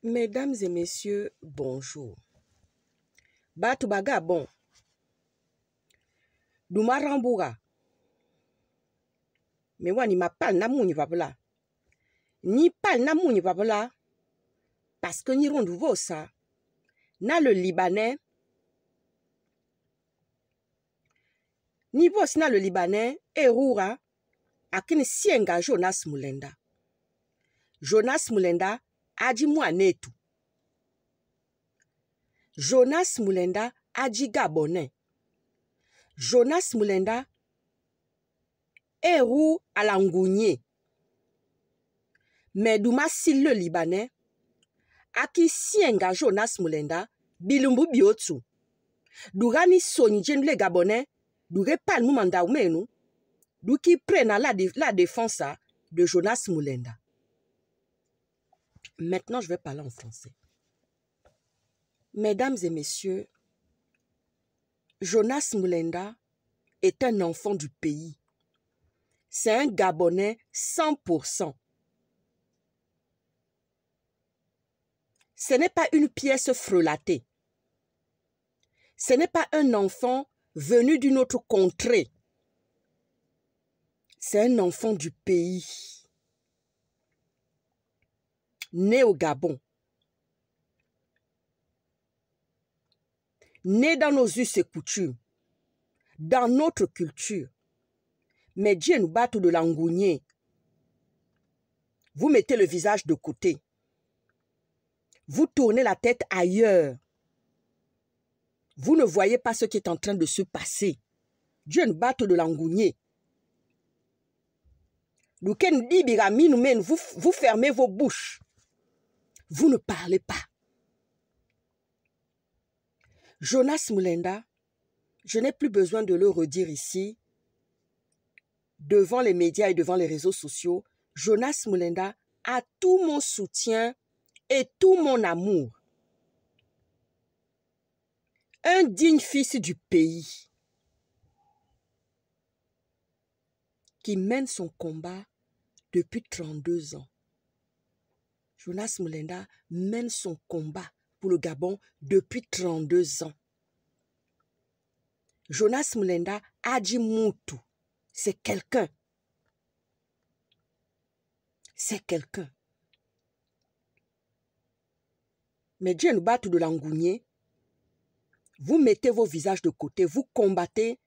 Mesdames et messieurs, bonjour. Batu baga bon. Duma rambuga. Mais wani ma pal na mouni babla. Ni pal na mouni babla. Parce que ni rondu ça. Na le Libanais. Ni vos na le Libanais. Et roura. Akini sienga Jonas Mulenda. Jonas Mulenda a dit moi netu. Jonas Mulenda a dit Gabonais. Jonas Mulenda est roux à l'angounier. Mais douma si le Libanais a qui sienga Jonas Mulenda bilumbu biotu. Dougani soni jen le Gabonais douge pas le manda ou menu. D'où qui prennent la défense de Jonas Mulenda. Maintenant, je vais parler en français. Mesdames et messieurs, Jonas Mulenda est un enfant du pays. C'est un Gabonais 100%. Ce n'est pas une pièce frelatée. Ce n'est pas un enfant venu d'une autre contrée. C'est un enfant du pays. Né au Gabon. Né dans nos us et coutumes. Dans notre culture. Mais Dieu nous bat de l'angounier. Vous mettez le visage de côté. Vous tournez la tête ailleurs. Vous ne voyez pas ce qui est en train de se passer. Dieu nous bat de l'angounier. Vous fermez vos bouches. Vous ne parlez pas. Jonas Mulenda, je n'ai plus besoin de le redire ici, devant les médias et devant les réseaux sociaux. Jonas Mulenda a tout mon soutien et tout mon amour. Un digne fils du pays qui mène son combat depuis 32 ans. Jonas Mulenda mène son combat pour le Gabon depuis 32 ans. Jonas Mulenda Adjimoutou, c'est quelqu'un. C'est quelqu'un. Mais Dieu nous bat de l'angounier. Vous mettez vos visages de côté, vous combattez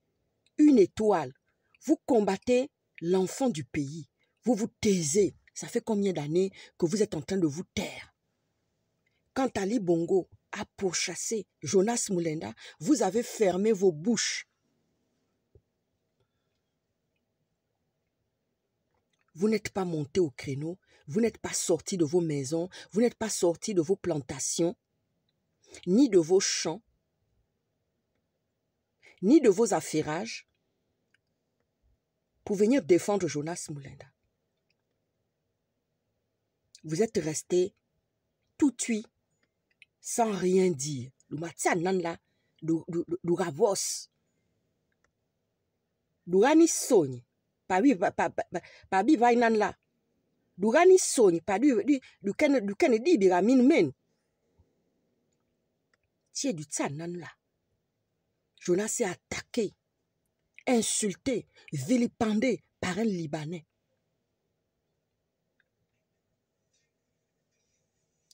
une étoile. Vous combattez l'enfant du pays. Vous vous taisez. Ça fait combien d'années que vous êtes en train de vous taire? Quand Ali Bongo a pourchassé Jonas Mulenda, vous avez fermé vos bouches. Vous n'êtes pas monté au créneau, vous n'êtes pas sorti de vos maisons, vous n'êtes pas sorti de vos plantations, ni de vos champs, ni de vos affairages, pour venir défendre Jonas Mulenda. Vous êtes resté tout de suite, sans rien dire. Dougani sogne, pas bi vainan la. Dougani sogne, pas du Kennedy biramin men. Tiens du tsanan la. Jonas est attaqué, insulté, vilipendé par un Libanais.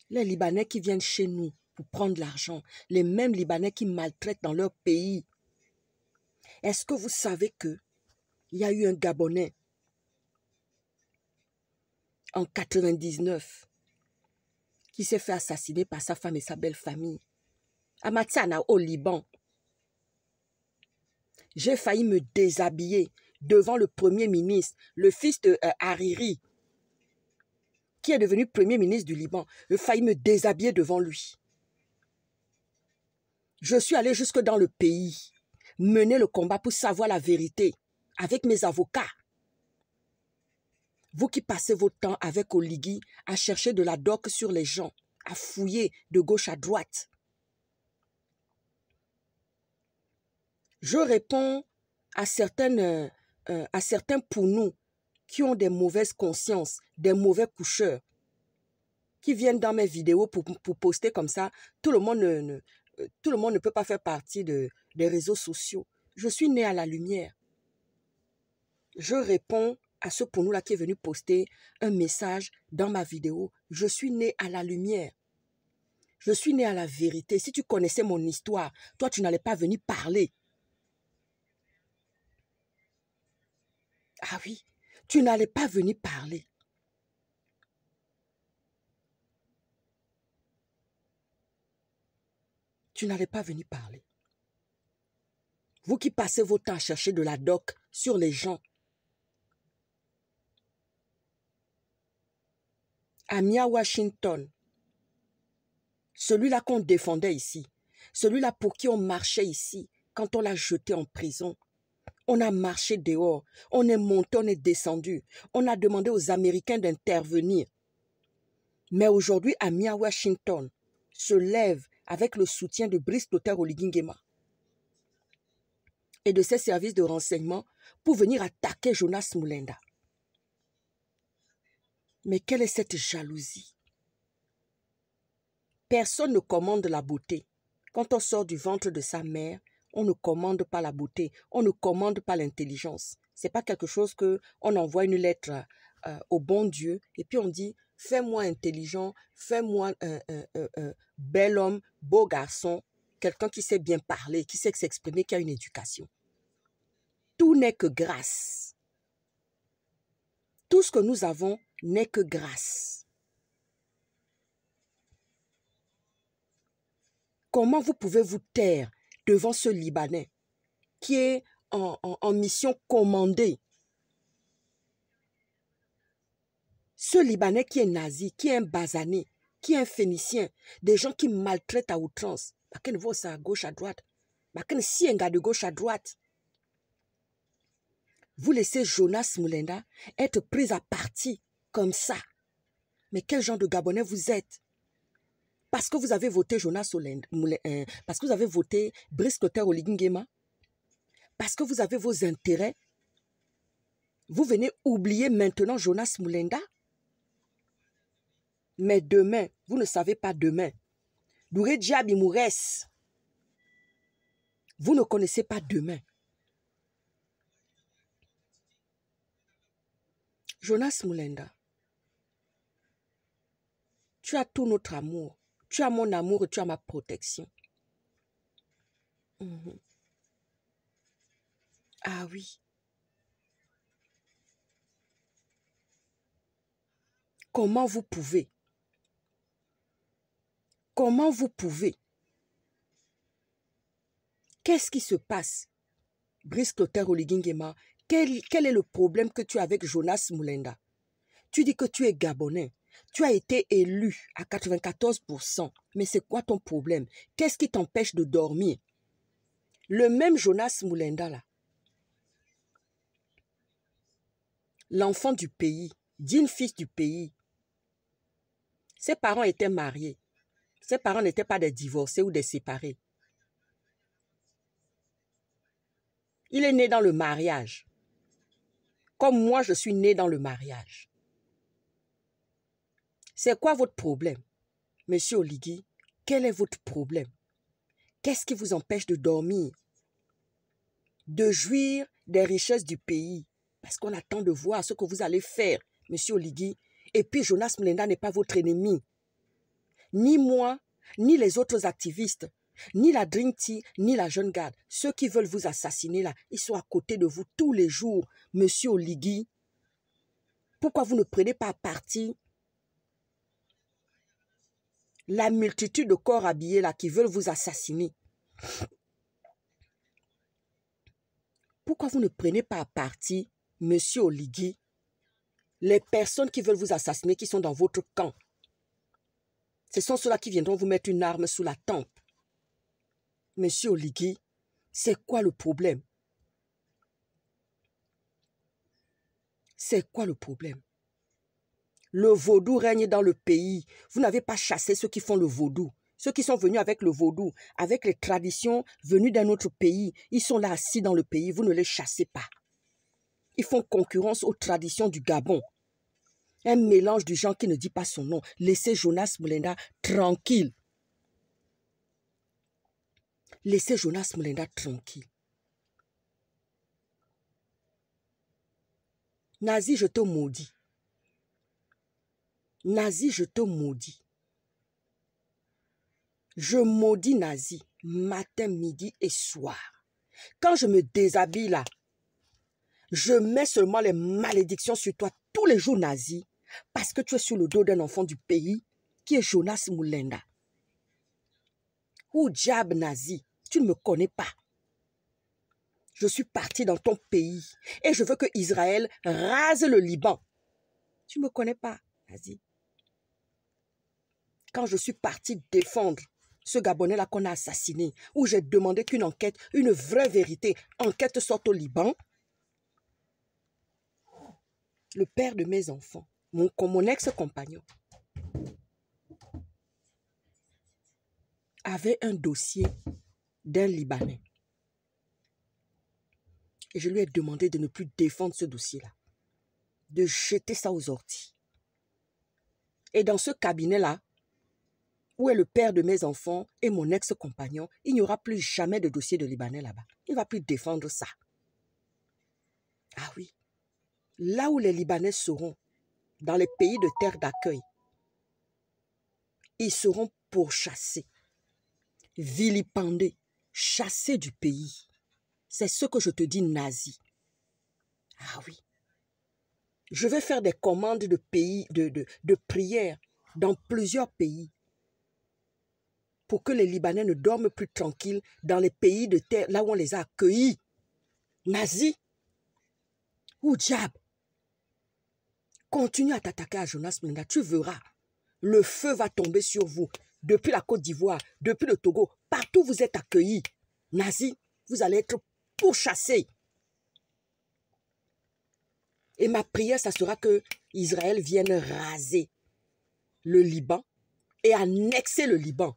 Les Libanais qui viennent chez nous pour prendre l'argent, les mêmes Libanais qui maltraitent dans leur pays. Est-ce que vous savez qu'il y a eu un Gabonais en 99 qui s'est fait assassiner par sa femme et sa belle famille à Matsana au Liban? J'ai failli me déshabiller devant le Premier ministre, le fils de Hariri, qui est devenu Premier ministre du Liban. J'ai failli me déshabiller devant lui. Je suis allé jusque dans le pays, mener le combat pour savoir la vérité avec mes avocats. Vous qui passez votre temps avec Oligui à chercher de la doc sur les gens, à fouiller de gauche à droite. Je réponds à certains pour nous qui ont des mauvaises consciences, des mauvais coucheurs, qui viennent dans mes vidéos pour poster comme ça. Tout le monde ne peut pas faire partie des réseaux sociaux. Je suis né à la lumière. Je réponds à ce pour nous là qui est venu poster un message dans ma vidéo. Je suis né à la lumière. Je suis né à la vérité. Si tu connaissais mon histoire, toi, tu n'allais pas venir parler. Ah oui, tu n'allais pas venir parler. Tu n'allais pas venir parler. Vous qui passez votre temps à chercher de la doc sur les gens. Amia Washington, celui-là qu'on défendait ici, celui-là pour qui on marchait ici, quand on l'a jeté en prison, on a marché dehors, on est monté, on est descendu, on a demandé aux Américains d'intervenir. Mais aujourd'hui, Amia Washington se lève avec le soutien de Brice Clotaire Oligui Nguema et de ses services de renseignement pour venir attaquer Jonas Mulenda. Mais quelle est cette jalousie? Personne ne commande la beauté. Quand on sort du ventre de sa mère, on ne commande pas la beauté, on ne commande pas l'intelligence. Ce n'est pas quelque chose qu'on envoie une lettre au bon Dieu et puis on dit « fais-moi intelligent, fais-moi bel homme, beau garçon, quelqu'un qui sait bien parler, qui sait s'exprimer, qui a une éducation. » Tout n'est que grâce. Tout ce que nous avons n'est que grâce. Comment vous pouvez vous taire devant ce Libanais qui est en mission commandée? Ce Libanais qui est nazi, qui est un basané, qui est un phénicien, des gens qui maltraitent à outrance. Bakken voit ça à gauche, à droite. Bakken si un gars de gauche à droite. Vous laissez Jonas Mulenda être pris à partie comme ça. Mais quel genre de Gabonais vous êtes? Parce que vous avez voté Jonas Mulenda, parce que vous avez voté Brice Clotaire Oligui Nguema, parce que vous avez vos intérêts, vous venez oublier maintenant Jonas Mulenda. Mais demain, vous ne savez pas demain. Douré Diaby Mourès, vous ne connaissez pas demain. Jonas Mulenda, tu as tout notre amour. Tu as mon amour et tu as ma protection. Ah oui. Comment vous pouvez? Comment vous pouvez? Qu'est-ce qui se passe? Brice Clotaire Oligui Nguema, quel est le problème que tu as avec Jonas Mulenda? Tu dis que tu es Gabonais. Tu as été élu à 94%. Mais c'est quoi ton problème? Qu'est-ce qui t'empêche de dormir? Le même Jonas Mulenda là, l'enfant du pays, digne fils du pays, ses parents étaient mariés. Ses parents n'étaient pas des divorcés ou des séparés. Il est né dans le mariage. Comme moi, je suis né dans le mariage. C'est quoi votre problème? Monsieur Oligui, quel est votre problème? Qu'est-ce qui vous empêche de dormir? De jouir des richesses du pays? Parce qu'on attend de voir ce que vous allez faire, monsieur Oligui. Et puis Jonas Mulenda n'est pas votre ennemi. Ni moi, ni les autres activistes, ni la Dream Team, ni la Jeune Garde. Ceux qui veulent vous assassiner là, ils sont à côté de vous tous les jours, monsieur Oligui. Pourquoi vous ne prenez pas parti la multitude de corps habillés là qui veulent vous assassiner? Pourquoi vous ne prenez pas parti, monsieur Oligui, les personnes qui veulent vous assassiner, qui sont dans votre camp? Ce sont ceux-là qui viendront vous mettre une arme sous la tempe. Monsieur Oligui, c'est quoi le problème? C'est quoi le problème? Le vaudou règne dans le pays. Vous n'avez pas chassé ceux qui font le vaudou. Ceux qui sont venus avec le vaudou, avec les traditions venues d'un autre pays, ils sont là assis dans le pays, vous ne les chassez pas. Ils font concurrence aux traditions du Gabon. Un mélange du genre qui ne dit pas son nom. Laissez Jonas Mulenda tranquille. Laissez Jonas Mulenda tranquille. Nazi, je te maudis. Nazi, je te maudis. Je maudis Nazi, matin, midi et soir. Quand je me déshabille là, je mets seulement les malédictions sur toi tous les jours, Nazi, parce que tu es sur le dos d'un enfant du pays qui est Jonas Mulenda. Ou diable, Nazi, tu ne me connais pas. Je suis parti dans ton pays et je veux que Israël rase le Liban. Tu ne me connais pas, Nazi. Quand je suis parti défendre ce Gabonais-là qu'on a assassiné, où j'ai demandé qu'une enquête, une vraie vérité, enquête sorte au Liban, le père de mes enfants, mon ex-compagnon, avait un dossier d'un Libanais. Et je lui ai demandé de ne plus défendre ce dossier-là, de jeter ça aux orties. Et dans ce cabinet-là, où est le père de mes enfants et mon ex-compagnon, il n'y aura plus jamais de dossier de Libanais là-bas. Il ne va plus défendre ça. Ah oui. Là où les Libanais seront, dans les pays de terre d'accueil, ils seront pourchassés, vilipendés, chassés du pays. C'est ce que je te dis, Nazi. Ah oui. Je vais faire des commandes de pays, de prières dans plusieurs pays pour que les Libanais ne dorment plus tranquilles dans les pays de terre, là où on les a accueillis. Nazi, ou diable, continue à t'attaquer à Jonas Mulenda, tu verras. Le feu va tomber sur vous. Depuis la Côte d'Ivoire, depuis le Togo, partout vous êtes accueillis. Nazi, vous allez être pourchassés. Et ma prière, ça sera que Israël vienne raser le Liban et annexer le Liban.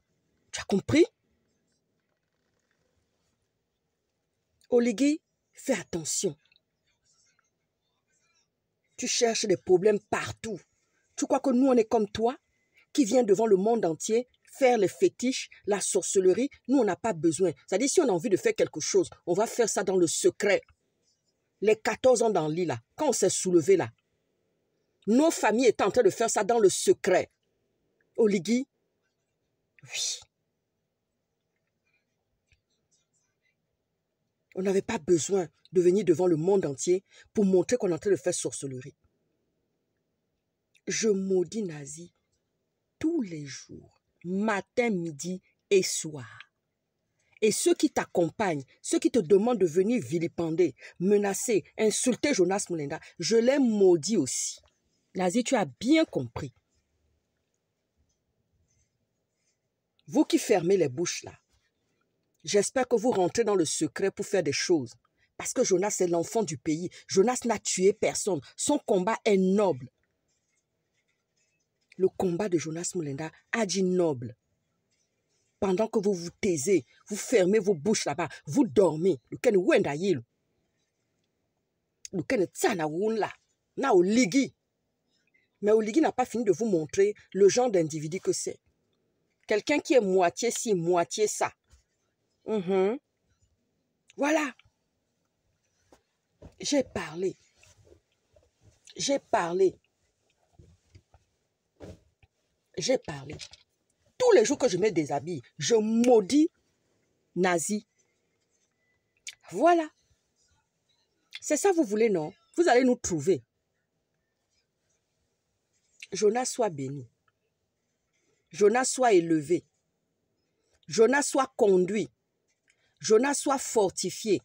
Tu as compris? Oligui, fais attention. Tu cherches des problèmes partout. Tu crois que nous, on est comme toi, qui vient devant le monde entier faire les fétiches, la sorcellerie? Nous, on n'a pas besoin. C'est-à-dire, si on a envie de faire quelque chose, on va faire ça dans le secret. Les 14 ans dans le lit, là, quand on s'est soulevé, là, nos familles étaient en train de faire ça dans le secret. Oligui, oui. On n'avait pas besoin de venir devant le monde entier pour montrer qu'on est en train de faire sorcellerie. Je maudis Nazi tous les jours, matin, midi et soir. Et ceux qui t'accompagnent, ceux qui te demandent de venir vilipender, menacer, insulter Jonas Mulenda, je les maudis aussi. Nazi, tu as bien compris. Vous qui fermez les bouches là, j'espère que vous rentrez dans le secret pour faire des choses. Parce que Jonas est l'enfant du pays. Jonas n'a tué personne. Son combat est noble. Le combat de Jonas Mulenda a dit noble. Pendant que vous vous taisez, vous fermez vos bouches là-bas, vous dormez. Le ken wenda yil. Le ken tsana wunla. Na Oligui. Mais Oligui n'a pas fini de vous montrer le genre d'individu que c'est. Quelqu'un qui est moitié ci, moitié ça. Voilà. J'ai parlé. J'ai parlé. J'ai parlé. Tous les jours que je me déshabille, je maudis Nazi. Voilà. C'est ça vous voulez, non? Vous allez nous trouver. Jonas soit béni. Jonas soit élevé. Jonas soit conduit. Jonas soit fortifié.